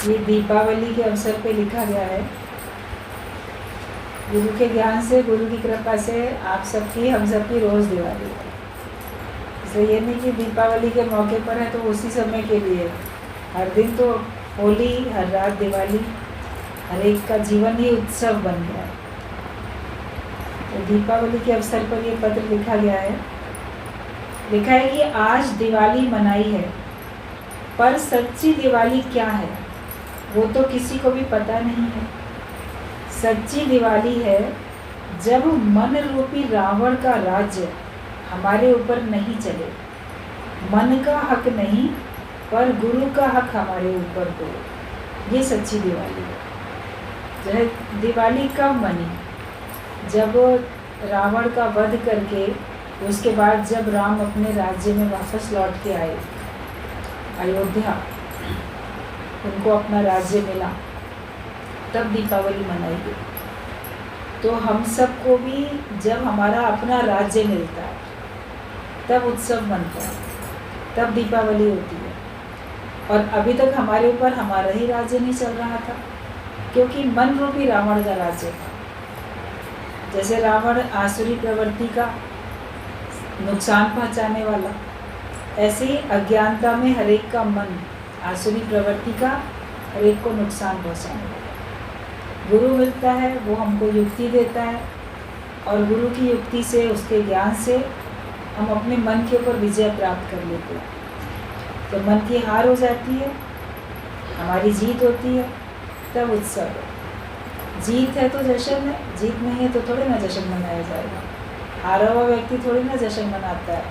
ये दीपावली के अवसर पे लिखा गया है। गुरु के ज्ञान से, गुरु की कृपा से आप सबकी, हम सबकी रोज़ दिवाली है। इसलिए ये नहीं कि दीपावली के मौके पर है तो उसी समय के लिए, हर दिन तो होली, हर रात दिवाली, हर एक का जीवन ही उत्सव बन गया है। तो दीपावली के अवसर पर ये पत्र लिखा गया है। लिखा है कि आज दिवाली मनाई है, पर सच्ची दिवाली क्या है वो तो किसी को भी पता नहीं है। सच्ची दिवाली है जब मन रूपी रावण का राज्य हमारे ऊपर नहीं चले। मन का हक नहीं, पर गुरु का हक हमारे ऊपर हो, ये सच्ची दिवाली है। जो है दिवाली कब मनी? जब रावण का वध करके उसके बाद जब राम अपने राज्य में वापस लौट के आए, अयोध्या, उनको अपना राज्य मिला, तब दीपावली मनाई गई। तो हम सबको भी जब हमारा अपना राज्य मिलता है तब उत्सव मनता है, तब दीपावली होती है। और अभी तक हमारे ऊपर हमारा ही राज्य नहीं चल रहा था, क्योंकि मन रूपी रावण का राज्य था। जैसे रावण आसुरी प्रवृत्ति का नुकसान पहुंचाने वाला, ऐसे ही अज्ञानता में हर एक का मन आसुरी प्रवृत्ति का हर एक को नुकसान पहुंचाने वाला। गुरु मिलता है, वो हमको युक्ति देता है, और गुरु की युक्ति से, उसके ज्ञान से हम अपने मन के ऊपर विजय प्राप्त कर लेते हैं। तो मन की हार हो जाती है, हमारी जीत होती है, तब उत्सव है। जीत है तो जश्न है, जीत नहीं है तो थोड़े ना जश्न मनाया जाएगा। हारा हुआ व्यक्ति थोड़ी ना जश्न मनाता है,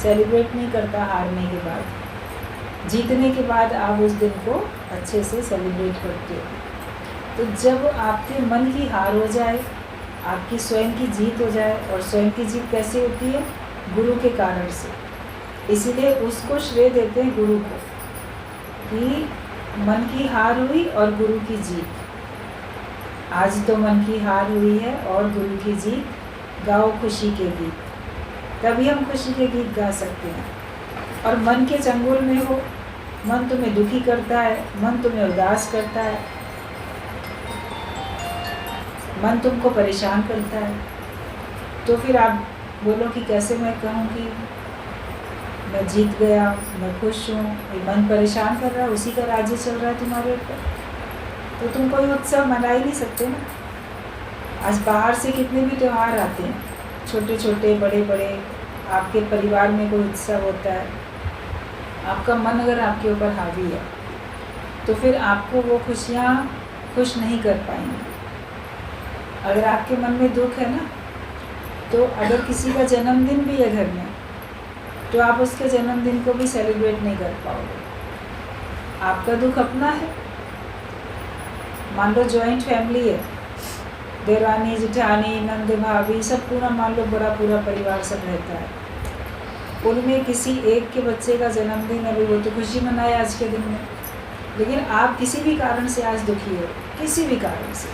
सेलिब्रेट नहीं करता हारने के बाद। जीतने के बाद आप उस दिन को अच्छे से सेलिब्रेट करते हो। तो जब आपके मन की हार हो जाए, आपकी स्वयं की जीत हो जाए, और स्वयं की जीत कैसे होती है? गुरु के कारण से। इसीलिए उसको श्रेय देते हैं गुरु को, कि मन की हार हुई और गुरु की जीत। आज तो मन की हार हुई है और गुरु की जीत, गाओ खुशी के गीत। तभी हम खुशी के गीत गा सकते हैं। और मन के चंगुल में हो, मन तुम्हें दुखी करता है, मन तुम्हें उदास करता है, मन तुमको परेशान करता है, तो फिर आप बोलो कि कैसे मैं कहूँ कि मैं जीत गया, मैं खुश हूँ। ये मन परेशान कर रहा है, उसी का राज्य चल रहा है तुम्हारे ऊपर, तो तुम कोई उत्सव मना ही नहीं सकते ना। आज बाहर से कितने भी त्यौहार आते हैं, छोटे छोटे, बड़े बड़े, आपके परिवार में कोई उत्सव होता है, आपका मन अगर आपके ऊपर हावी है तो फिर आपको वो खुशियाँ खुश नहीं कर पाएंगी। अगर आपके मन में दुख है ना, तो अगर किसी का जन्मदिन भी है घर में, तो आप उसके जन्मदिन को भी सेलिब्रेट नहीं कर पाओगे। आपका दुख अपना है। मान लो जॉइंट फैमिली है, देवरानी, जेठानी, नंद, भाभी, सब पूरा मान लो बड़ा पूरा परिवार सब रहता है। उनमें किसी एक के बच्चे का जन्मदिन है, वो तो खुशी मनाए आज के दिन में। लेकिन आप किसी भी कारण से आज दुखी हो, किसी भी कारण से,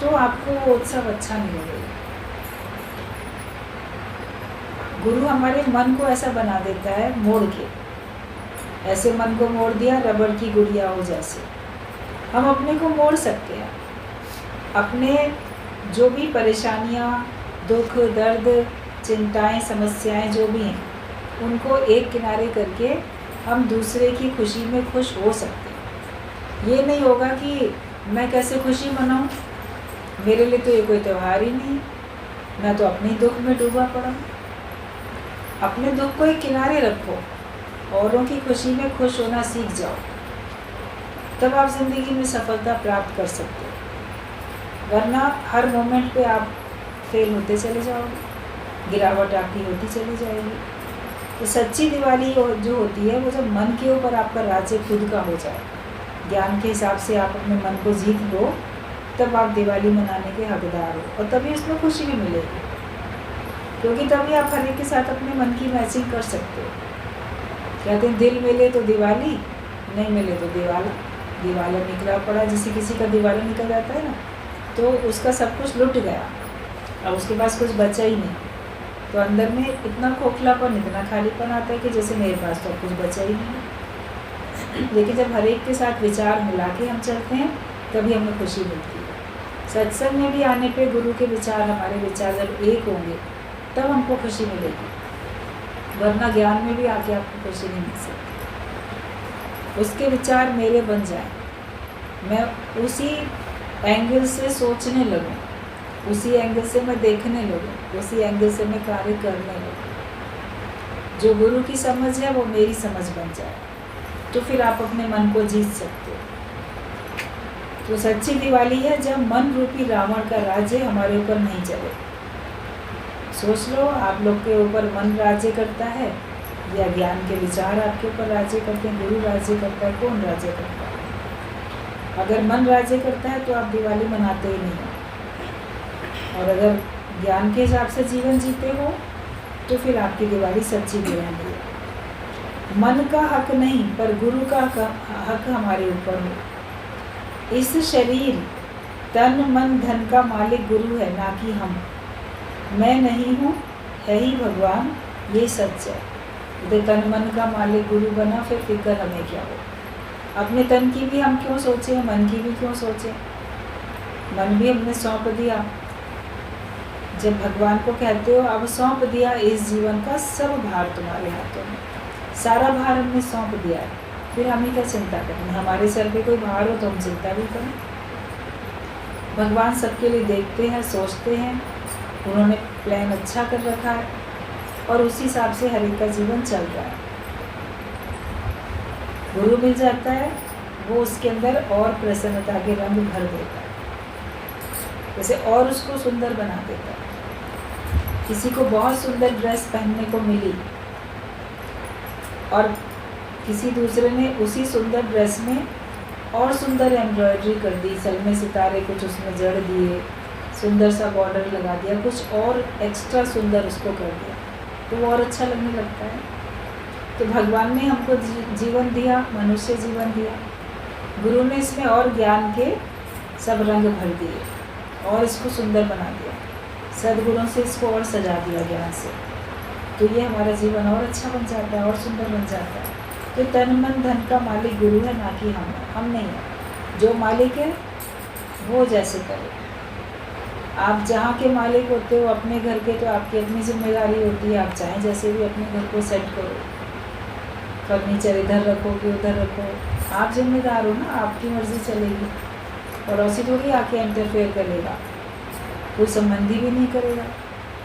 तो आपको वो उत्सव अच्छा नहीं लगेगा। गुरु हमारे मन को ऐसा बना देता है, मोड़ के, ऐसे मन को मोड़ दिया रबड़ की गुड़िया हो जैसे। हम अपने को मोड़ सकते हैं। अपने जो भी परेशानियाँ, दुख, दर्द, चिंताएं, समस्याएं जो भी हैं, उनको एक किनारे करके हम दूसरे की खुशी में खुश हो सकते हैं। ये नहीं होगा कि मैं कैसे खुशी मनाऊं, मेरे लिए तो ये कोई त्यौहार ही नहीं, मैं तो अपने दुख में डूबा पड़ा हूँ। अपने दुख को एक किनारे रखो, औरों की खुशी में खुश होना सीख जाओ, तब आप ज़िंदगी में सफलता प्राप्त कर सकते हो। वरना हर मोमेंट पे आप फेल होते चले जाओगे, गिरावट आपकी होती चली जाएगी। तो सच्ची दिवाली जो होती है, वो जब मन के ऊपर आपका राज्य खुद का हो जाए, ज्ञान के हिसाब से आप अपने मन को जीत लो, तब आप दिवाली मनाने के हकदार हो, और तभी उसमें खुशी भी मिलेगी। क्योंकि तभी आप हर एक के साथ अपने मन की मैचिंग कर सकते हो। कहते हैं दिल मिले तो दिवाली, नहीं मिले तो दिवाला। दिवाला निकला पड़ा, जैसे किसी का दिवाला निकल जाता है ना, तो उसका सब कुछ लुट गया, अब उसके पास कुछ बचा ही नहीं। तो अंदर में इतना खोखलापन, इतना खालीपन आता है कि जैसे मेरे पास तो कुछ बचा ही नहीं। लेकिन जब हर एक के साथ विचार मिला के हम चलते हैं तभी हमें खुशी मिलती है। सत्संग में भी आने पे गुरु के विचार, हमारे विचार जब एक होंगे तब हमको खुशी मिलेगी, वरना ज्ञान में भी आके आपको खुशी नहीं मिल सकती। उसके विचार मेरे बन जाए, मैं उसी एंगल से सोचने लगूं, उसी एंगल से मैं देखने लगूं, उसी एंगल से मैं कार्य करने लगूं, जो गुरु की समझ है वो मेरी समझ बन जाए, तो फिर आप अपने मन को जीत सकते हो। तो सच्ची दिवाली है जब मन रूपी रावण का राज्य हमारे ऊपर नहीं चले। सोच लो, आप लोग के ऊपर मन राज्य करता है या ज्ञान के विचार आपके ऊपर राज्य करते हैं, गुरु राज्य करता है, कौन राज्य करता है? अगर मन राज्य करता है तो आप दिवाली मनाते ही नहीं हो, और अगर ज्ञान के हिसाब से जीवन जीते हो तो फिर आपकी दिवाली सच्ची दिवाली है। मन का हक नहीं पर गुरु का हक हमारे ऊपर हो। इस शरीर, तन मन धन का मालिक गुरु है, ना कि हम। मैं नहीं हूँ, है ही भगवान, ये सच है। यदि तन मन का मालिक गुरु बना फिर फिक्र हमें क्या हो। अपने तन की भी हम क्यों सोचें, मन की भी क्यों सोचें? मन भी हमने सौंप दिया। जब भगवान को कहते हो अब सौंप दिया इस जीवन का सब भार तुम्हारे हाथों में, सारा भार हमने सौंप दिया है, फिर हमें क्या चिंता करनी? हमारे सर पे कोई भार हो तो हम चिंता भी करें। भगवान सबके लिए देखते हैं, सोचते हैं, उन्होंने प्लान अच्छा कर रखा है और उसी हिसाब से हर एक का जीवन चल रहा है। गुरु मिल जाता है, वो उसके अंदर और प्रसन्नता के रंग भर देता है, जैसे और उसको सुंदर बना देता है। किसी को बहुत सुंदर ड्रेस पहनने को मिली और किसी दूसरे ने उसी सुंदर ड्रेस में और सुंदर एम्ब्रॉयडरी कर दी, सलमे सितारे कुछ उसमें जड़ दिए, सुंदर सा बॉर्डर लगा दिया, कुछ और एक्स्ट्रा सुंदर उसको कर दिया, तो वो और अच्छा लगने लगता है। तो भगवान ने हमको जीवन दिया, मनुष्य जीवन दिया, गुरु ने इसमें और ज्ञान के सब रंग भर दिए और इसको सुंदर बना दिया, सद्गुणों से इसको और सजा दिया ज्ञान से, तो ये हमारा जीवन और अच्छा बन जाता है और सुंदर बन जाता है। तो तन मन धन का मालिक गुरु है, ना कि हम नहीं है। जो मालिक है वो जैसे करे। आप जहाँ के मालिक होते हो अपने घर के, तो आपकी अपनी जिम्मेदारी होती है, आप चाहें जैसे भी अपने घर को सेट करो, फर्नीचर इधर रखो कि उधर रखो, आप जिम्मेदार हो ना, आपकी मर्जी चलेगी। पड़ोसी थोड़ी आके इंटरफेयर करेगा, कोई संबंधी भी नहीं करेगा,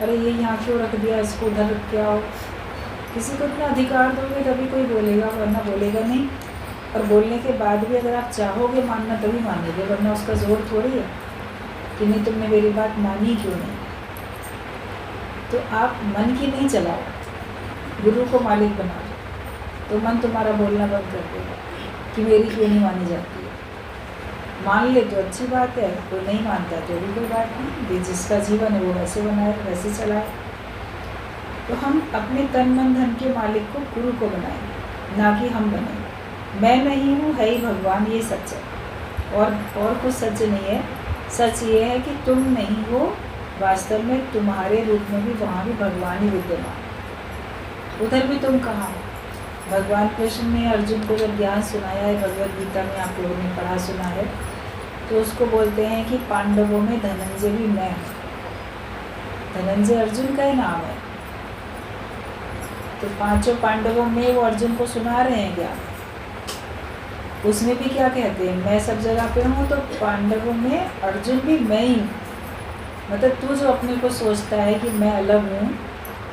अरे ये यहाँ क्यों रख दिया, इसको उधर रख के आओ। किसी को इतना अधिकार दोगे तभी कोई बोलेगा, वरना बोलेगा नहीं। और बोलने के बाद भी अगर आप चाहोगे मानना तभी मानोगे, वरना उसका जोर थोड़ी है कि नहीं तुमने मेरी बात मानी क्यों नहीं। तो आप मन की नहीं चलाओ, गुरु को मालिक बना दो, तो मन तुम्हारा बोलना बंद कर देगा कि मेरी क्यों नहीं मानी जाती है। मान ले तो अच्छी बात है, कोई नहीं मानता तो भी कोई बात नहीं, जिसका जीवन है वो वैसे बनाए वैसे चलाए। तो हम अपने तन मन धन के मालिक को, गुरु को बनाएं, ना कि हम बने। मैं नहीं हूँ, है ही भगवान, ये सच है और कुछ सच नहीं है। सच ये है कि तुम नहीं हो, वास्तव में तुम्हारे रूप में भी वहाँ भी भगवान ही विद्यमान। उधर भी तुम कहाँ हो? भगवान कृष्ण ने अर्जुन को जब ज्ञान सुनाया है, भगवद गीता में आप लोगों ने पढ़ा सुना है, तो उसको बोलते हैं कि पांडवों में धनंजय भी मैं हूँ। धनंजय अर्जुन का ही नाम है, तो पांचों पांडवों में वो अर्जुन को सुना रहे हैं ज्ञान। उसमें भी क्या कहते हैं, मैं सब जगह पे हूँ, तो पांडवों में अर्जुन भी मैं ही हूँ। मतलब तू जो अपने को सोचता है कि मैं अलग हूँ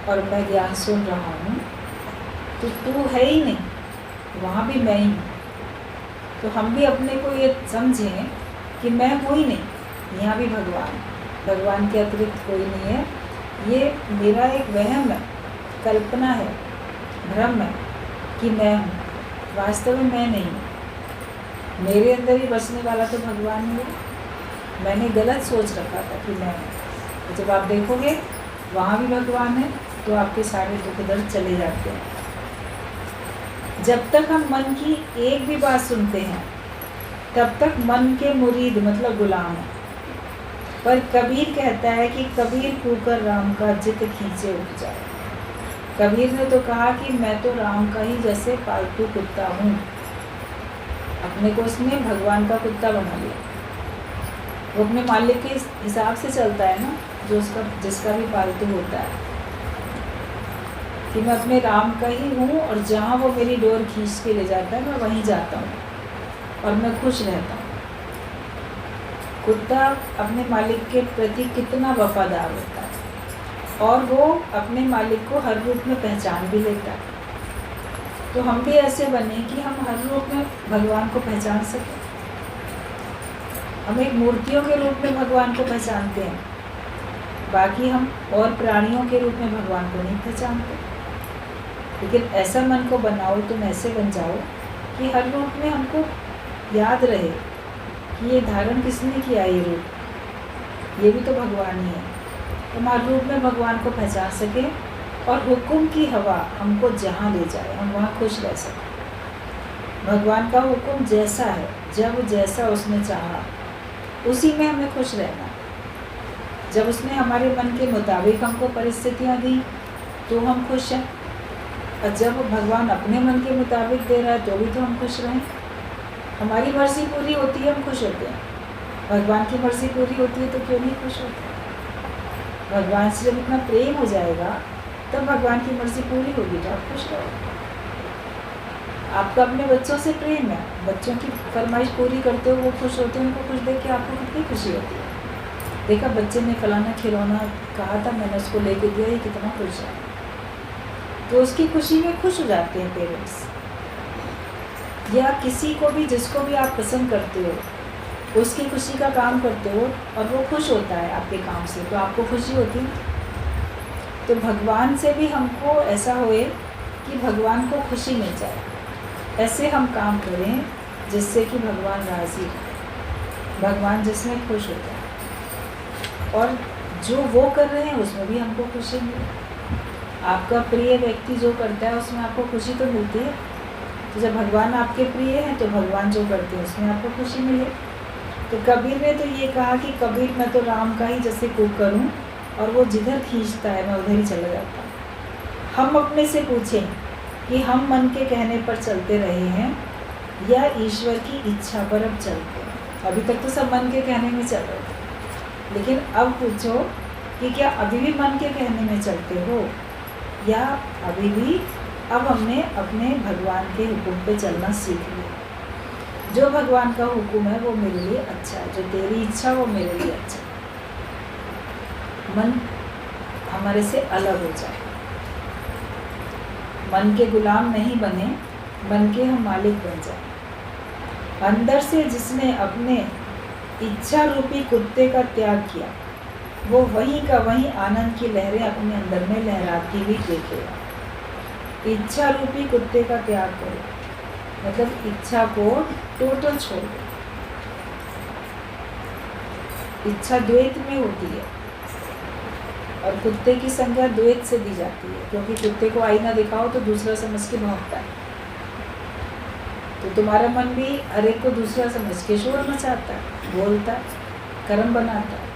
और मैं ज्ञान सुन रहा हूँ, तो तू है ही नहीं, वहाँ भी मैं ही हूँ। तो हम भी अपने को ये समझें कि मैं हूँ ही नहीं, यहाँ भी भगवान के अतिरिक्त कोई नहीं है। ये मेरा एक वहम है, कल्पना है, भ्रम है कि मैं हूँ, वास्तव में मैं नहीं हूँ। मेरे अंदर ही बसने वाला तो भगवान ही है। मैंने गलत सोच रखा था कि मैं हूँ, तो जब आप देखोगे वहाँ भी भगवान है, तो आपके सारे दुख दर्द चले जाते हैं। जब तक हम मन की एक भी बात सुनते हैं तब तक मन के मुरीद मतलब गुलाम है। पर कबीर कहता है कि कबीर कूकर राम का जित खींचे उठ जाए। कबीर ने तो कहा कि मैं तो राम का ही जैसे पालतू कुत्ता हूँ, अपने को उसने भगवान का कुत्ता बना लिया। वो अपने मालिक के हिसाब से चलता है ना, जो उसका जिसका भी पालतू होता है, कि मैं अपने राम का ही हूँ और जहाँ वो मेरी डोर खींच के ले जाता है मैं वहीं जाता हूँ और मैं खुश रहता हूँ। कुत्ता अपने मालिक के प्रति कितना वफादार होता है और वो अपने मालिक को हर रूप में पहचान भी लेता है। तो हम भी ऐसे बने कि हम हर रूप में भगवान को पहचान सकें। हम एक मूर्तियों के रूप में भगवान को पहचानते हैं, बाकी हम और प्राणियों के रूप में भगवान को नहीं पहचानते। लेकिन ऐसा मन को बनाओ, तुम ऐसे बन जाओ कि हर रूप में हमको याद रहे कि ये धारण किसने किया, ये रूप ये भी तो भगवान ही है। तुम हर रूप में भगवान को पहचान सके और हुक्म की हवा हमको जहाँ ले जाए हम वहाँ खुश रह सकें। भगवान का हुक्म जैसा है, जब जैसा उसने चाहा उसी में हमें खुश रहना। जब उसने हमारे मन के मुताबिक हमको परिस्थितियाँ दी तो हम खुश हैं, और जब भगवान अपने मन के मुताबिक दे रहा है तो भी तो हम खुश रहें। हमारी मर्जी पूरी होती है हम खुश होते हैं, भगवान की मर्जी पूरी होती है तो क्यों नहीं खुश होते। भगवान से जब इतना प्रेम हो जाएगा तब भगवान की मर्जी पूरी होगी तो आप खुश रहोगे। आपका अपने बच्चों से प्रेम है, बच्चों की फरमाइश पूरी करते हो वो खुश होते हैं, उनको खुश देख के आपको कितनी खुशी होती है। देखा बच्चे ने फलाना खिलौना कहा था, मैंने उसको लेके दिया, ये कितना खुश है। तो उसकी खुशी में खुश हो जाते हैं पेरेंट्स। या किसी को भी, जिसको भी आप पसंद करते हो उसकी खुशी का काम करते हो और वो खुश होता है आपके काम से, तो आपको खुशी होती है। तो भगवान से भी हमको ऐसा होए कि भगवान को खुशी मिल जाए, ऐसे हम काम करें जिससे कि भगवान राज़ी हो, भगवान जिसमें खुश हो जाए और जो वो कर रहे हैं उसमें भी हमको खुशी मिले। आपका प्रिय व्यक्ति जो करता है उसमें आपको खुशी तो मिलती है। तो जब भगवान आपके प्रिय हैं तो भगवान जो करते हैं उसमें आपको खुशी मिले। तो कबीर ने तो ये कहा कि कबीर मैं तो राम का ही जैसे कुक करूं और वो जिधर खींचता है मैं उधर ही चला जाता हूँ। हम अपने से पूछें कि हम मन के कहने पर चलते रहे हैं या ईश्वर की इच्छा पर अब चलते हैं। अभी तक तो सब मन के कहने में चल रहे थे, लेकिन अब पूछो कि क्या अभी भी मन के कहने में चलते हो या अभी भी अब हमने अपने भगवान के हुक्म पे चलना सीख लिया। जो भगवान का हुक्म है वो मेरे लिए अच्छा है, जो तेरी इच्छा वो मेरे लिए अच्छा है। मन हमारे से अलग हो जाए, मन के गुलाम नहीं बने, मन के हम मालिक बन जाए। अंदर से जिसने अपने इच्छा रूपी कुत्ते का त्याग किया वो वहीं का वहीं आनंद की लहरें अपने अंदर में लहराती हुई देखेगा। इच्छा रूपी कुत्ते का त्याग करो, मतलब इच्छा को टोटल छोड़ दो। इच्छा द्वैत में होती है और कुत्ते की संज्ञा द्वैत से दी जाती है, क्योंकि कुत्ते को आईना दिखाओ तो दूसरा समझ के भौंकता है। तो तुम्हारा मन भी हर एक को दूसरा समझ के शोर मचाता है, बोलता है, कर्म बनाता है।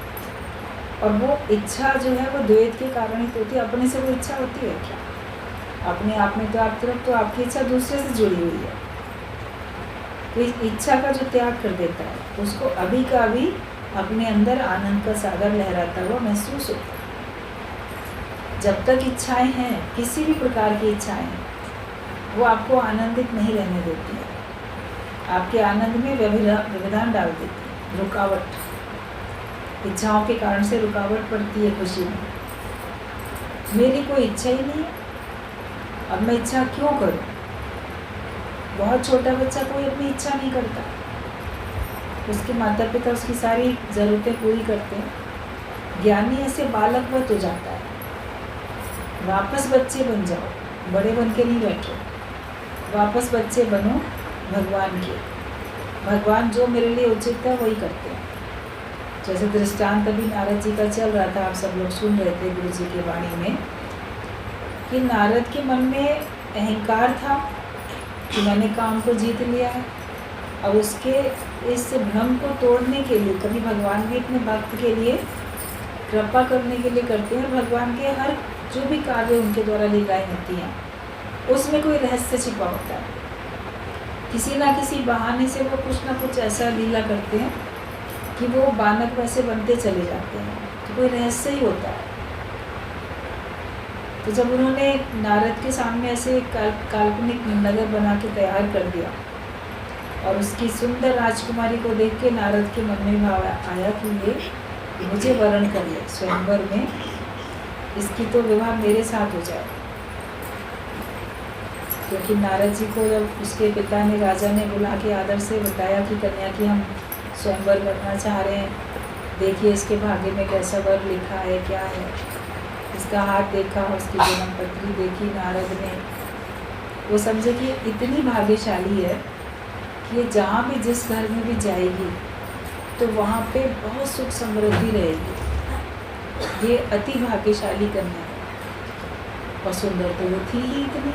और वो इच्छा जो है वो द्वैत के कारण ही होती है। अपने से वो इच्छा होती है क्या? अपने आप में तो आप तरफ तो आपकी इच्छा दूसरे से जुड़ी हुई है। तो इस इच्छा का जो त्याग कर देता है तो उसको अभी का अभी अपने अंदर आनंद का सागर लहराता हुआ महसूस होता है। जब तक इच्छाएं हैं, किसी भी प्रकार की इच्छाएं हैं, वो आपको आनंदित नहीं रहने देती है, आपके आनंद में व्यवधान डाल देती है, रुकावट। इच्छाओं के कारण से रुकावट पड़ती है खुशी में। मेरी कोई इच्छा ही नहीं है, अब मैं इच्छा क्यों करूं? बहुत छोटा बच्चा कोई अपनी इच्छा नहीं करता, उसके माता पिता उसकी सारी ज़रूरतें पूरी करते हैं। ज्ञानी ऐसे बालक वत हो जाता है। वापस बच्चे बन जाओ, बड़े बन के नहीं बैठो, वापस बच्चे बनो भगवान के। भगवान जो मेरे लिए उचित है वही करते हैं। जैसे दृष्टांत अभी नारद जी का चल रहा था, आप सब लोग सुन रहे थे गुरु जी की वाणी में, कि नारद के मन में अहंकार था कि मैंने काम को जीत लिया है। अब उसके इस भ्रम को तोड़ने के लिए कभी भगवान भी अपने भक्त के लिए कृपा करने के लिए करते हैं। भगवान के हर जो भी कार्य उनके द्वारा लीलाएं होती हैं उसमें कोई रहस्य छिपा होता है। किसी ना किसी बहाने से वो कुछ ना कुछ ऐसा लीला करते हैं कि वो बानर वैसे बनते चले जाते हैं। तो कोई रहस्य ही होता है। तो जब उन्होंने नारद के सामने ऐसे काल्पनिक नगर बना के तैयार कर दिया और उसकी सुंदर राजकुमारी को देख के नारद के मन में भाव आया कि ये मुझे वरण कर ले, स्वयंवर में इसकी तो विवाह मेरे साथ हो जाए। क्योंकि नारद जी को जब उसके पिता ने, राजा ने बुला के आदर से बताया कि कन्या की हम स्वयंवर करना चाह रहे हैं, देखिए इसके भाग्य में कैसा वर लिखा है, क्या है। इसका हाथ देखा, उसकी जन्म पत्री देखी नारद ने। वो समझे कि इतनी भाग्यशाली है कि ये जहाँ भी, जिस घर में भी जाएगी तो वहाँ पे बहुत सुख समृद्धि रहेगी। ये अति भाग्यशाली कन्या है। और सुंदर तो वो थी ही इतनी।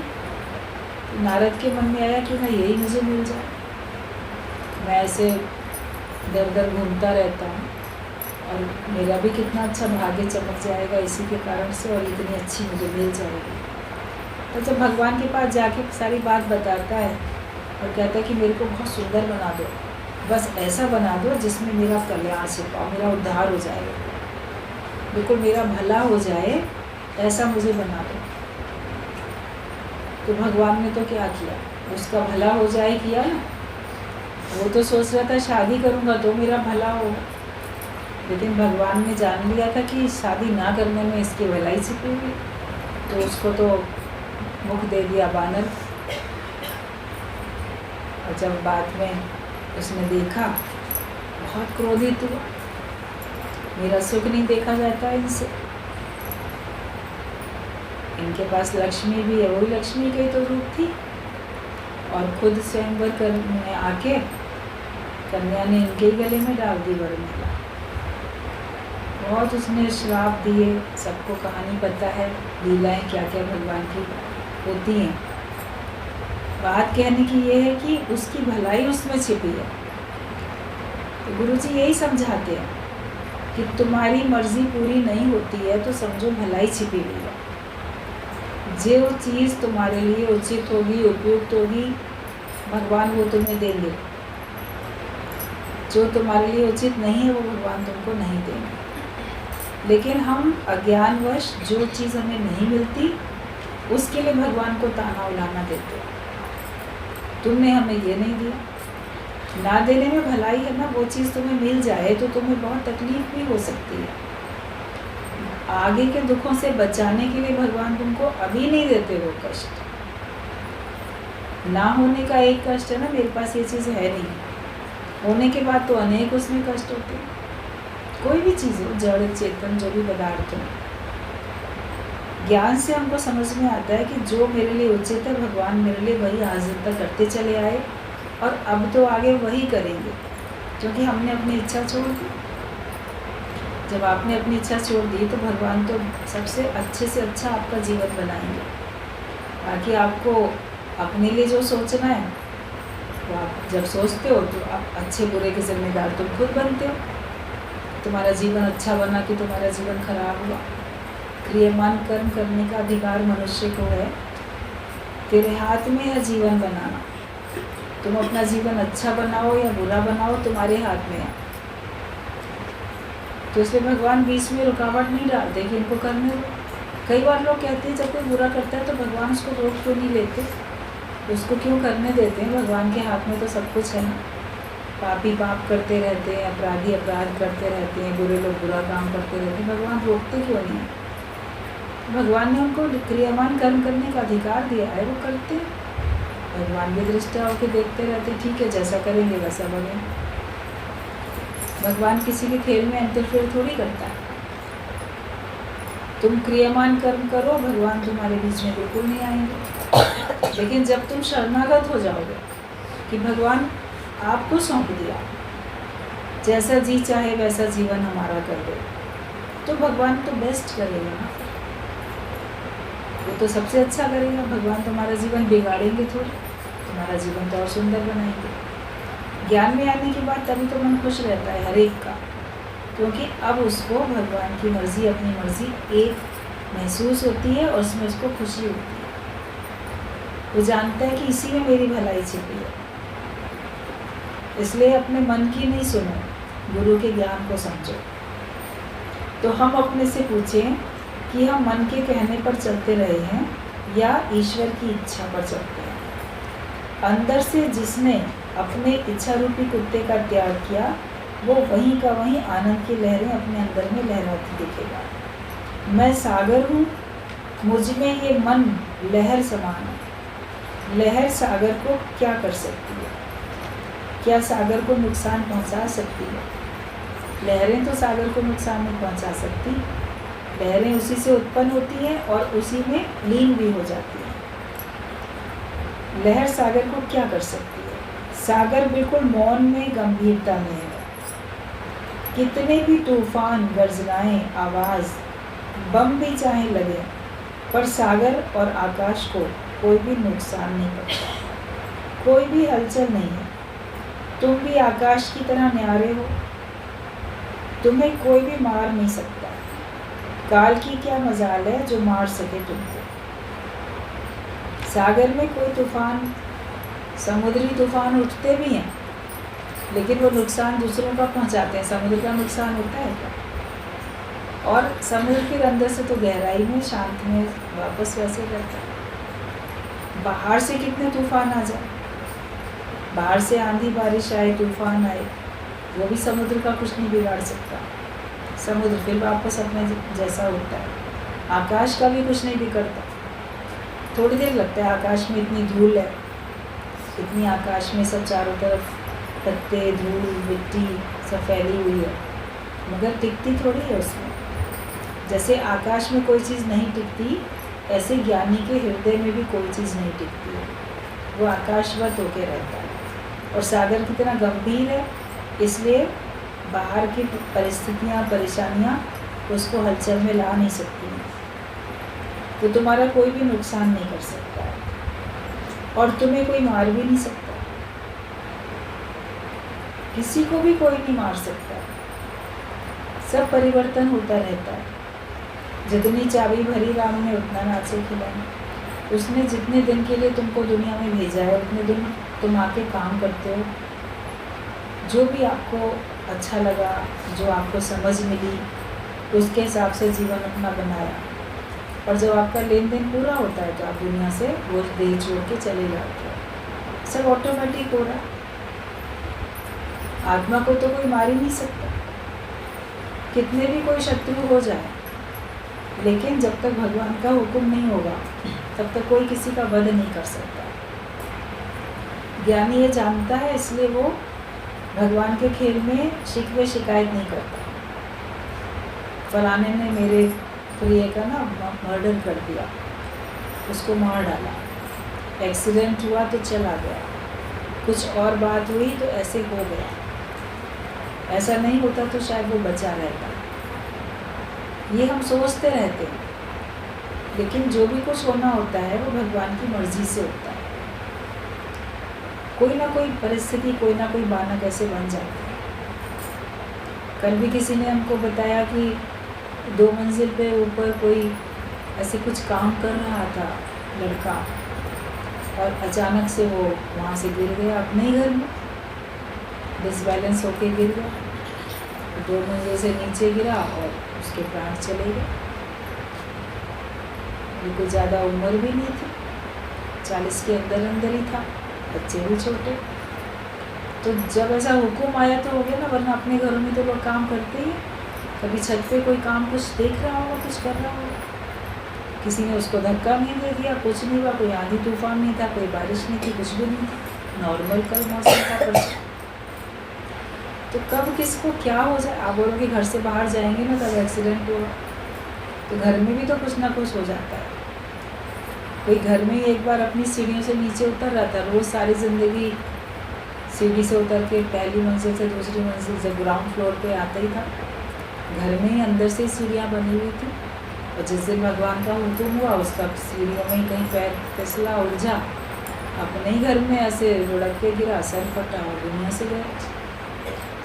नारद के मन में आया कि ना यही मुझे मिल जाए। मैं ऐसे दर दर घूमता रहता हूँ और मेरा भी कितना अच्छा भाग्य चमक जाएगा इसी के कारण से, और इतनी अच्छी मुझे मिल जाएगी। तो जब भगवान के पास जाके सारी बात बताता है और कहता है कि मेरे को बहुत सुंदर बना दो, बस ऐसा बना दो जिसमें मेरा कल्याण से पाओ, मेरा उद्धार हो जाएगा, बिल्कुल मेरा भला हो जाए, ऐसा मुझे बना दो। तो भगवान ने तो क्या किया, उसका भला हो जाए किया ना। वो तो सोच रहा था शादी करूँगा तो मेरा भला होगा, लेकिन भगवान ने जान लिया था कि शादी ना करने में इसकी भलाई छिपी हुई। तो उसको तो मुख दे दिया बानर। और जब बाद में उसने देखा, बहुत क्रोधित हुआ। मेरा सुख नहीं देखा जाता इनसे, इनके पास लक्ष्मी भी है, वही लक्ष्मी का ही तो रूप थी। और खुद स्वयंवर करने आके कन्या ने इनके गले में डाल दी वरमाला। बहुत उसने श्राप दिए, सबको कहानी पता है, लीलाएं क्या क्या भगवान की होती हैं। बात कहने की ये है कि उसकी भलाई उसमें छिपी है। तो गुरुजी यही समझाते हैं कि तुम्हारी मर्जी पूरी नहीं होती है तो समझो भलाई छिपी हुई है। जो चीज़ तुम्हारे लिए उचित होगी, उपयुक्त होगी, भगवान वो तुम्हें देंगे। जो तुम्हारे लिए उचित नहीं है वो भगवान तुमको नहीं देंगे। लेकिन हम अज्ञानवश जो चीज़ हमें नहीं मिलती उसके लिए भगवान को ताना उलाना देते। तुमने हमें ये नहीं दिया, ना देने में भलाई है ना। वो चीज़ तुम्हें मिल जाए तो तुम्हें बहुत तकलीफ भी हो सकती है। आगे के दुखों से बचाने के लिए भगवान तुमको अभी नहीं देते वो कष्ट। ना होने का एक कष्ट है ना, मेरे पास ये चीज़ है नहीं, होने के बाद तो अनेक उसमें कष्ट होते हैं। कोई भी चीज़ हो, जड़ चेतन जो भी पदार्थ हो, ज्ञान से हमको समझ में आता है कि जो मेरे लिए उचित है भगवान मेरे लिए वही आज तक करते चले आए और अब तो आगे वही करेंगे, क्योंकि हमने अपनी इच्छा छोड़ दी। जब आपने अपनी इच्छा छोड़ दी तो भगवान तो सबसे अच्छे से अच्छा आपका जीवन बनाएंगे। बाकी आपको अपने लिए जो सोचना है वो आप जब सोचते हो तो आप अच्छे बुरे के जिम्मेदार तुम खुद बनते हो। तुम्हारा जीवन अच्छा बना कि तुम्हारा जीवन खराब हुआ, क्रियमान कर्म करने का अधिकार मनुष्य को है। तेरे हाथ में है जीवन बनाना। तुम अपना जीवन अच्छा बनाओ या बुरा बनाओ, तुम्हारे हाथ में है। तो इसलिए भगवान बीच में रुकावट नहीं डालते कि इनको करने दो। कई बार लोग कहते हैं जब कोई बुरा करता है तो भगवान उसको रोक क्यों नहीं लेते, उसको क्यों करने देते हैं। भगवान के हाथ में तो सब कुछ है ना। पापी पाप करते रहते हैं, अपराधी अपराध करते रहते हैं, बुरे लोग बुरा काम करते रहते हैं, भगवान रोकते क्यों नहीं है। भगवान ने उनको क्रियामान कर्म करने का अधिकार दिया है, वो करते हैं। भगवान भी दृष्टा होकर देखते रहते, ठीक है जैसा करेंगे वैसा बनेगा। भगवान किसी के खेल में इंटरफेयर थोड़ी करता है। तुम क्रियामान कर्म करो, भगवान तुम्हारे बीच में बिल्कुल नहीं आएंगे। लेकिन जब तुम शरणागत हो जाओगे कि भगवान आपको सौंप दिया, जैसा जी चाहे वैसा जीवन हमारा कर दो, तो भगवान तो बेस्ट करेगा ना, वो तो सबसे अच्छा करेगा। भगवान तुम्हारा जीवन बिगाड़ेंगे थोड़ी, तुम्हारा जीवन तो और सुंदर बनाएंगे। ज्ञान में आने के बाद तभी तो मन खुश रहता है हर एक का, क्योंकि अब उसको भगवान की मर्जी, अपनी मर्जी एक महसूस होती है और उसमें उसको खुशी होती है। वो जानता है कि इसी में मेरी भलाई छिपी है। इसलिए अपने मन की नहीं सुनो, गुरु के ज्ञान को समझो। तो हम अपने से पूछें कि हम मन के कहने पर चलते रहे हैं या ईश्वर की इच्छा पर चलते हैं। अंदर से जिसने अपने इच्छा रूपी कुत्ते का त्याग किया, वो वहीं का वहीं आनंद की लहरें अपने अंदर में लहराती दिखेगा। मैं सागर हूँ, मुझ में ये मन लहर समान है। लहर सागर को क्या कर सकती है? क्या सागर को नुकसान पहुँचा सकती है? लहरें तो सागर को नुकसान नहीं पहुँचा सकती। लहरें उसी से उत्पन्न होती हैं और उसी में लीन भी हो जाती हैं। लहर सागर को क्या कर सकती है? सागर बिल्कुल मौन में, गंभीरता में है। कितने भी तूफान, गर्जनाएं, आवाज़, बम भी चाहे लगे, पर सागर और आकाश को कोई भी नुकसान नहीं पहुंचता। कोई भी हलचल नहीं है। तुम भी आकाश की तरह न्यारे हो। तुम्हें कोई भी मार नहीं सकता। काल की क्या मजाल है जो मार सके तुमको। सागर में कोई तूफान, समुद्री तूफान उठते भी हैं, लेकिन वो नुकसान दूसरों का पहुंचाते हैं। समुद्र का नुकसान होता है क्या? और समुद्र के अंदर से तो गहराई में, शांत में वापस वैसे रहता है। बाहर से कितने तूफान आ जाए, बाहर से आंधी बारिश आए, तूफान आए, वो भी समुद्र का कुछ नहीं बिगाड़ सकता। समुद्र फिर वापस अपने जैसा होता है। आकाश का भी कुछ नहीं बिगड़ता। थोड़ी देर लगता है, आकाश में इतनी धूल है, इतनी आकाश में सब चारों तरफ पत्ते, धूल, मिट्टी सब फैली हुई है, मगर टिकती थोड़ी है उसमें। जैसे आकाश में कोई चीज़ नहीं टिकती, ऐसे ज्ञानी के हृदय में भी कोई चीज़ नहीं टिकती है। वो आकाशवत होके रहता है और सागर कितना गंभीर है, इसलिए बाहर की परिस्थितियाँ, परेशानियाँ उसको हलचल में ला नहीं सकती हैं। तो तुम्हारा कोई भी नुकसान नहीं कर सकता है और तुम्हें कोई मार भी नहीं सकता। किसी को भी कोई नहीं मार सकता। सब परिवर्तन होता रहता है। जितनी चाबी भरी राम ने उतना नाचे खिलाए। उसने जितने दिन के लिए तुमको दुनिया में भेजा है, उतने दिन तुम आके काम करते हो। जो भी आपको अच्छा लगा, जो आपको समझ मिली, उसके हिसाब से जीवन अपना बनाया। और जब आपका लेन देन पूरा होता है तो आप दुनिया से वो देह छोड़ के चले जाते हो। सब ऑटोमेटिक हो रहा। आत्मा को तो कोई मार ही नहीं सकता, कितने भी कोई शत्रु हो जाए, लेकिन जब तक भगवान का हुक्म नहीं होगा तब तक कोई किसी का वध नहीं कर सकता। ज्ञानी ये जानता है, इसलिए वो भगवान के खेल में शिकवे शिकायत नहीं करता। फलाने ने मेरे प्रिय का ना मर्डर कर दिया, उसको मार डाला, एक्सीडेंट हुआ तो चला गया, कुछ और बात हुई तो ऐसे हो गया। ऐसा नहीं होता तो शायद वो बचा रहता। ये हम सोचते रहते हैं, लेकिन जो भी कुछ होना होता है वो भगवान की मर्जी से होता है। कोई ना कोई परिस्थिति, कोई ना कोई बहाना कैसे बन जाता है। कल भी किसी ने हमको बताया कि 2 मंजिल पे ऊपर कोई ऐसे कुछ काम कर रहा था लड़का, और अचानक से वो वहाँ से गिर गया अपने ही घर में, डिसबैलेंस होके गिर गया। 2 मंजिल से नीचे गिरा और उसके प्राण चले गए। ये कोई ज़्यादा उम्र भी नहीं थी, 40 के अंदर अंदर ही था, बच्चे भी छोटे। तो जब ऐसा हुक्म आया तो हो गया ना, वरना अपने घरों में तो लोग काम करते ही। कभी छत पे कोई काम कुछ देख रहा होगा, कुछ कर रहा होगा, किसी ने उसको धक्का नहीं दे दिया, कुछ नहीं हुआ, कोई आंधी तूफान नहीं था, कोई बारिश नहीं थी, कुछ भी नहीं था, नॉर्मल कल मौसम था परसों। तो कब किसको क्या हो जाए। आप बोलोगे घर से बाहर जाएंगे ना तब एक्सीडेंट हुआ, तो घर में भी तो कुछ ना कुछ हो जाता है। कोई घर में ही एक बार अपनी सीढ़ियों से नीचे उतर रहा था, रोज़ सारी ज़िंदगी सीढ़ी से उतर के पहली मंजिल से दूसरी मंजिल से ग्राउंड फ्लोर पे आता ही था। घर में ही अंदर से सीढ़ियाँ बनी हुई थी, और जिस दिन भगवान का हुक्म हुआ उसका सीढ़ियों में ही कहीं पैर फिसला, उलझा, अपने ही घर में ऐसे लुढ़क के गिरा, सर फटा और दुनिया से गया।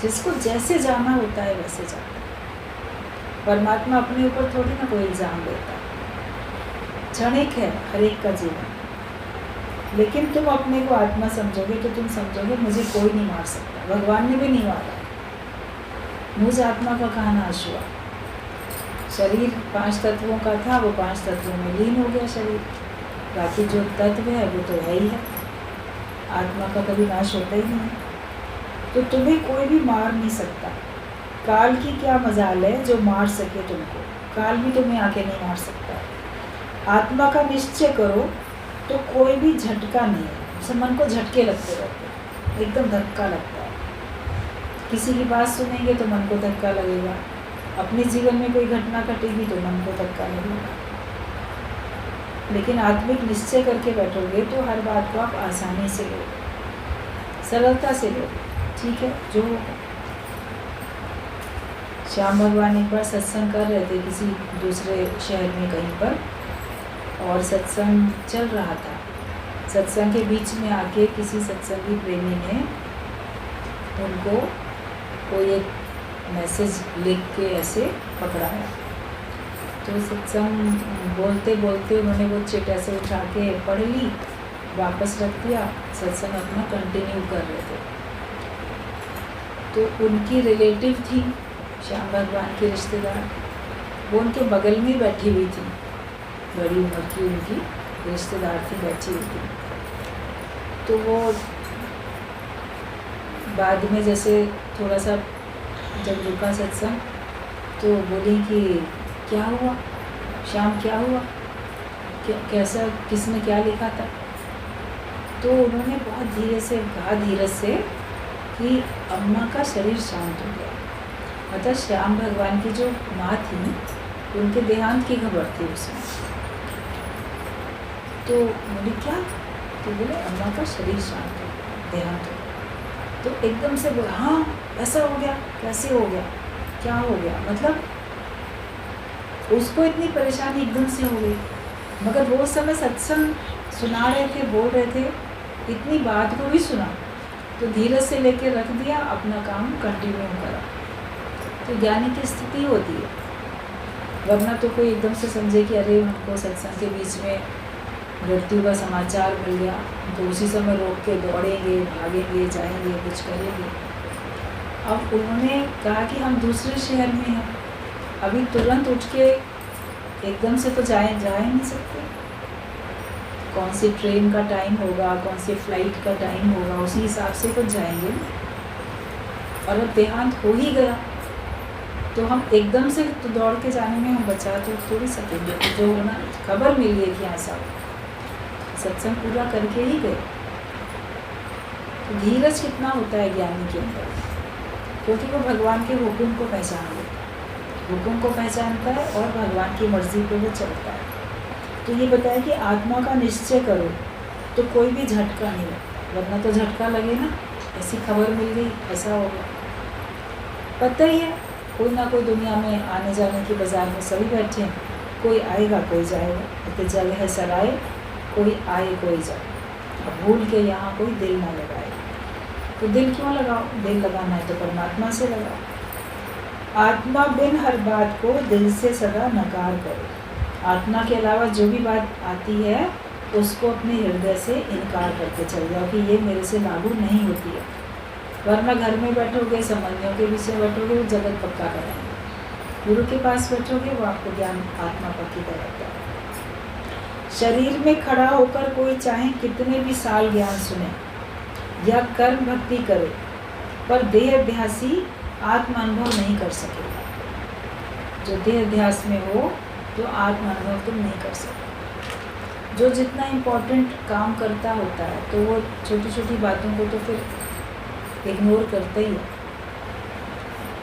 जिसको जैसे जाना होता है वैसे जाता है। परमात्मा अपने ऊपर थोड़ी ना कोई इल्ज़ाम देता है। क्षणिक है हर एक का जीवन। लेकिन तुम अपने को आत्मा समझोगे तो तुम समझोगे मुझे कोई नहीं मार सकता, भगवान ने भी नहीं मारा, मुझ आत्मा का कहाँ नाश हुआ। शरीर 5 तत्वों का था, वो 5 तत्वों में लीन हो गया शरीर, बाकी जो तत्व है वो तो है ही है, आत्मा का कभी नाश होता ही नहीं है। तो तुम्हें कोई भी मार नहीं सकता। काल की क्या मजाल है जो मार सके तुमको, काल भी तुम्हें आके नहीं मार सकता। आत्मा का निश्चय करो तो कोई भी झटका नहीं है। जैसे मन को झटके लगते रहते हैं, एकदम धक्का लगता है, किसी की बात सुनेंगे तो मन को धक्का लगेगा, अपने जीवन में कोई घटना घटेगी तो मन को धक्का लगेगा। लेकिन आत्मिक निश्चय करके बैठोगे तो हर बात को आप आसानी से लो, सरलता से लो, ठीक है। जो श्याम भगवान एक बार सत्संग कर रहे थे किसी दूसरे शहर में कहीं पर, और सत्संग चल रहा था। सत्संग के बीच में आके किसी सत्संगी प्रेमी ने उनको कोई एक मैसेज लिख के ऐसे पकड़ाया। तो सत्संग बोलते बोलते उन्होंने वो चिट ऐसे उठा के पढ़ ली, वापस रख दिया, सत्संग अपना कंटिन्यू कर रहे थे। तो उनकी रिलेटिव थी, श्याम भगवान की रिश्तेदार, वो उनके बगल में बैठी हुई थी, बड़ी उम्र की उनकी रिश्तेदार थी, बैठी हुई थी। तो वो बाद में जैसे थोड़ा सा जब रुका सत्संग तो बोली कि क्या हुआ श्याम, क्या हुआ, कैसा, किसने क्या लिखा था। तो उन्होंने बहुत धीरे से कहा, धीरज से, कि अम्मा का शरीर शांत हो गया। मतलब श्याम भगवान की जो माँ थी उनके देहांत की खबर थी उसमें। तो बोले क्या, तो बोले अम्मा का शरीर शांत हो गया, देहांत हो गया। तो एकदम से बोला हाँ ऐसा हो गया, कैसे हो गया, क्या हो गया। मतलब उसको इतनी परेशानी एकदम से हो गई, मगर वो समय सत्संग सुना रहे थे, बोल रहे थे, इतनी बात को भी सुना, तो धीरज से लेके रख दिया, अपना काम कंटिन्यू करा। तो ज्ञानी की स्थिति होती है, वरना तो कोई एकदम से समझे कि अरे हमको सत्संग के बीच में मृत्यु का समाचार मिल गया, तो उसी समय रोक के दौड़ेंगे, भागेंगे, जाएंगे, कुछ करेंगे। अब उन्होंने कहा कि हम दूसरे शहर में हैं, अभी तुरंत उठ के एकदम से तो जा नहीं सकते, कौन सी ट्रेन का टाइम होगा, कौन सी फ्लाइट का टाइम होगा, उसी हिसाब से तो जाएंगे। और अब देहांत हो ही गया तो हम एकदम से तो दौड़ के जाने में हम बचा तो थोड़ी सकेंगे। तो जो होना, खबर मिली है कि ऐसा हो, सत्संग पूरा करके ही गए। तो धीरज कितना होता है ज्ञानी के अंदर, क्योंकि वो भगवान के हुक्म को पहचान लेता है, हुक्म को पहचानता है और भगवान की मर्जी पे वो चलता है। तो ये बताया कि आत्मा का निश्चय करो तो कोई भी झटका नहीं लगता, वरना तो झटका लगे ना, ऐसी खबर मिल गई, ऐसा हो गया। पता ही है कोई ना कोई दुनिया में आने जाने के बाज़ार में सभी बैठे हैं, कोई आएगा कोई जाएगा, तो जल है सराय, कोई आए कोई जाए। अब भूल के यहाँ कोई दिल ना लगाए, तो दिल क्यों लगाओ, दिल लगाना है तो परमात्मा से लगाओ। आत्मा बिन हर बात को दिल से सदा नकार करो। आत्मा के अलावा जो भी बात आती है उसको अपने हृदय से इनकार करके चल जाओ कि ये मेरे से लागू नहीं होती है। वरना घर में बैठोगे, संबंधियों के विषय बैठोगे, वो जगत पक्का कराएंगे। गुरु के पास बैठोगे, वो आपको ज्ञान आत्मा पक्की कराता है। शरीर में खड़ा होकर कोई चाहे कितने भी साल ज्ञान सुने या कर्म भक्ति करे, पर देह अध्यासी आत्म अनुभव नहीं कर सकेगा। जो देह अध्यास में हो तो आत्म अनुभव तुम नहीं कर सकते। जो जितना इम्पोर्टेंट काम करता होता है तो वो छोटी छोटी बातों को तो फिर इग्नोर करता ही है।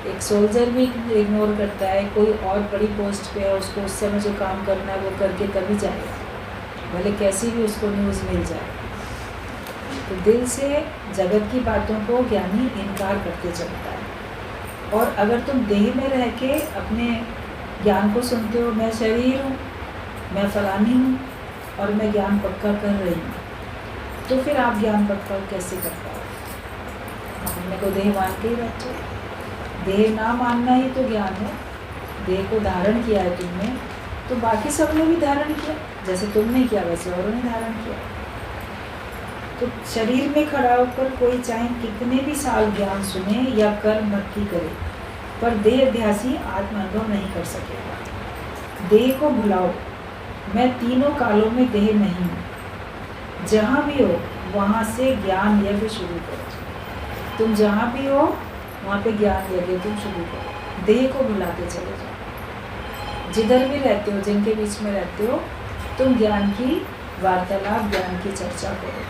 एक सोल्जर भी इग्नोर करता है, कोई और बड़ी पोस्ट पे है, उसको उस समय जो काम करना है वो करके तभी जाएगा, भले कैसी भी उसको न्यूज़ मिल जाए। तो दिल से जगत की बातों को ज्ञानी इनकार करते चलता है। और अगर तुम देह में रह के अपने ज्ञान को सुनते हो, मैं शरीर हूँ, मैं फलानी हूँ और मैं ज्ञान पक्का कर रही हूँ, तो फिर आप ज्ञान पक्का कैसे कर पाओ? अपने को देह मान के ही बैठो। देह ना मानना ही तो ज्ञान है। देह को धारण किया है तुमने, तो बाकी सब ने भी धारण किया, जैसे तुमने किया वैसे औरों ने धारण किया। तो शरीर में खड़ा होकर कोई चाहे कितने भी साल ज्ञान सुने या कर्म भक्ति करे, पर देह अध्यासी आत्म अनुभव नहीं कर सकेगा। देह को भुलाओ, मैं तीनों कालों में देह नहीं हूँ। जहाँ भी हो वहाँ से ज्ञान यज्ञ शुरू करो। तुम जहाँ भी हो वहाँ पे ज्ञान यज्ञ तुम शुरू करो। देह को भुलाते चले जाओ। जिधर भी रहते हो, जिनके बीच में रहते हो, तुम ज्ञान की वार्तालाप, ज्ञान की चर्चा करो।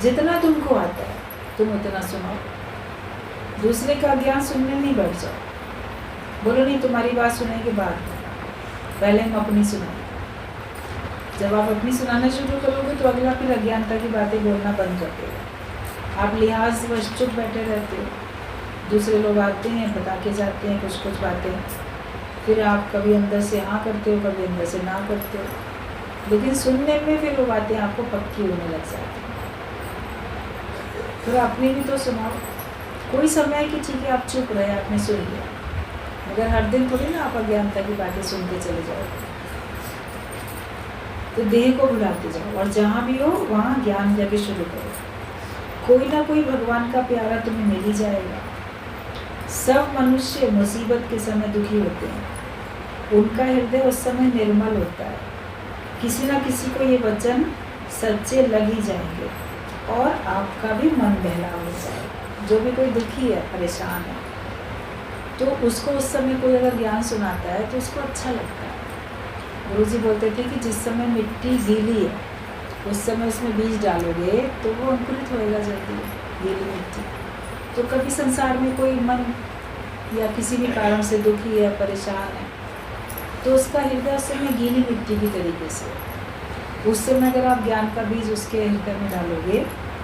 जितना तुमको आता है तुम उतना सुनाओ। दूसरे का ज्ञान सुनने नहीं बैठ जाओ। बोलो नहीं तुम्हारी बात सुनने के बाद, पहले हम अपनी सुनाएं। जब आप अपनी सुनाना शुरू करोगे तो अगला फिर अज्ञानता की बातें बोलना बंद कर देगा। आप लिहाज वश चुप बैठे रहते हो, दूसरे लोग आते हैं बता के जाते हैं कुछ कुछ बातें, फिर आप कभी अंदर से हाँ करते हो, कभी अंदर से ना करते हो, लेकिन सुनने में फिर वो बातें आपको पक्की होने लग जाती हैं। फिर अपनी भी तो सुनाओ। कोई समय कि ठीक है आप चुप रहे, आपने सुन लिया, मगर हर दिन थोड़ी ना आप अज्ञानता की बातें सुनते चले जाओगे। तो देह को भुलाते जाओ और जहाँ भी हो वहाँ ज्ञान यज्ञ शुरू करो। कोई ना कोई भगवान का प्यारा तुम्हें मिल ही जाएगा। सब मनुष्य मुसीबत के समय दुखी होते हैं, उनका हृदय उस समय निर्मल होता है। किसी ना किसी को ये वचन सच्चे लग ही जाएंगे और आपका भी मन बहला हो जाएगा। जो भी कोई दुखी है, परेशान है, तो उसको उस समय कोई अगर ज्ञान सुनाता है तो उसको अच्छा लगता है। गुरुजी बोलते थे कि जिस समय मिट्टी गीली है उस समय उसमें बीज डालोगे तो वो अंकुरित होएगा जल्दी, गीली मिट्टी। तो कभी संसार में कोई मन या किसी भी कारण से दुखी है, परेशान है, तो उसका हृदय उस समय गीली मिट्टी की तरीके से, उस समय अगर आप ज्ञान का बीज उसके हृदय में डालोगे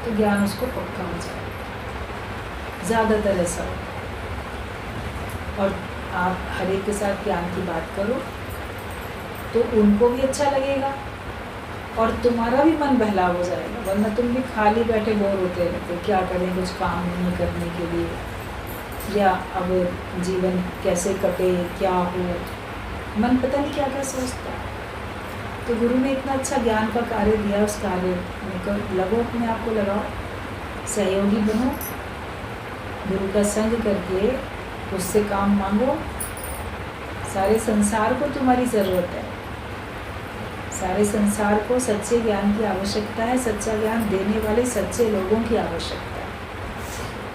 तो ज्ञान उसको पक्का हो जाएगा। ज़्यादातर ऐसा हो। और आप हर एक के साथ ज्ञान की बात करो तो उनको भी अच्छा लगेगा और तुम्हारा भी मन बहलाव हो जाएगा। वरना तुम भी खाली बैठे बोर होते रहते, क्या करें, कुछ काम नहीं करने के लिए, या अब जीवन कैसे कटे, क्या हो, मन पता नहीं क्या क्या सोचता है। तो गुरु ने इतना अच्छा ज्ञान का कार्य दिया, उस कार्य में लगो, अपने आप को लगाओ, सहयोगी बनो, गुरु का संग करके उससे काम मांगो। सारे संसार को तुम्हारी ज़रूरत है, सारे संसार को सच्चे ज्ञान की आवश्यकता है, सच्चा ज्ञान देने वाले सच्चे लोगों की आवश्यकता है।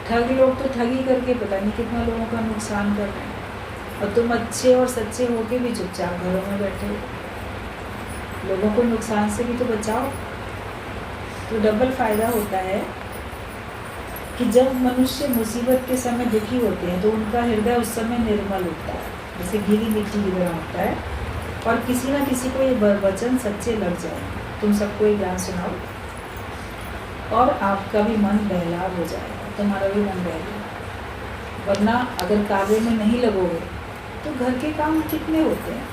ठग लोग तो ठगी करके पता नहीं कितना लोगों का नुकसान कर रहे हैं, और तुम अच्छे और सच्चे होके भी चुपचाप घरों में बैठे हो। लोगों को नुकसान से भी तो बचाओ। तो डबल फ़ायदा होता है कि जब मनुष्य मुसीबत के समय दुखी होते हैं तो उनका हृदय उस समय निर्मल होता है, जैसे गीली मिट्टी की तरह होता है, और किसी ना किसी को ये वचन सच्चे लग जाए। तुम सबको ये ज्ञान सुनाओ और आपका भी मन बहलाव हो जाएगा, तुम्हारा भी मन बहलाव। वरना अगर कार्य में नहीं लगोगे तो घर के काम कितने होते हैं।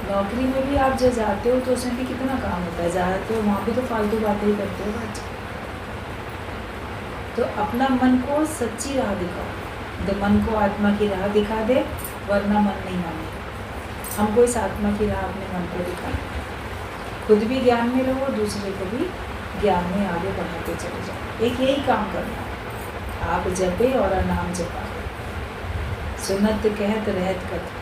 नौकरी में भी आप जब जाते हो तो उसमें भी कितना काम होता है, जाते हो वहाँ भी तो फालतू बातें ही करते हो बच्चे। तो अपना मन को सच्ची राह दिखाओ, तो मन को आत्मा की राह दिखा दे, वरना मन नहीं मानेगा। हमको इस आत्मा की राह अपने मन को दिखाए, खुद भी ज्ञान में रहो, दूसरे को भी ज्ञान में आगे बढ़ाते चले जाओ। एक यही काम करना है, आप जपे और नाम जपा, सुनत कहत रहत कथ।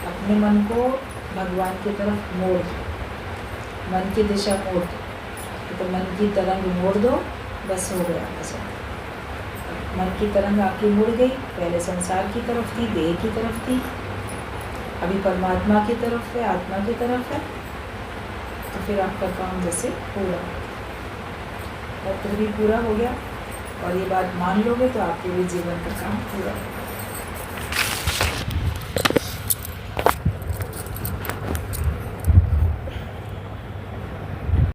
अपने मन को भगवान की तरफ मोड़ दो, मन की दिशा मोड़ दो, तो मन की तरंग मोड़ दो, बस हो गया। बस मन की तरंग आपकी मुड़ गई, पहले संसार की तरफ थी, देह की तरफ थी, अभी परमात्मा की तरफ है, आत्मा की तरफ है। तो फिर आपका काम जैसे पूरा, पत्र भी पूरा हो गया, और ये बात मान लोगे तो आपके भी जीवन का काम पूरा होगा।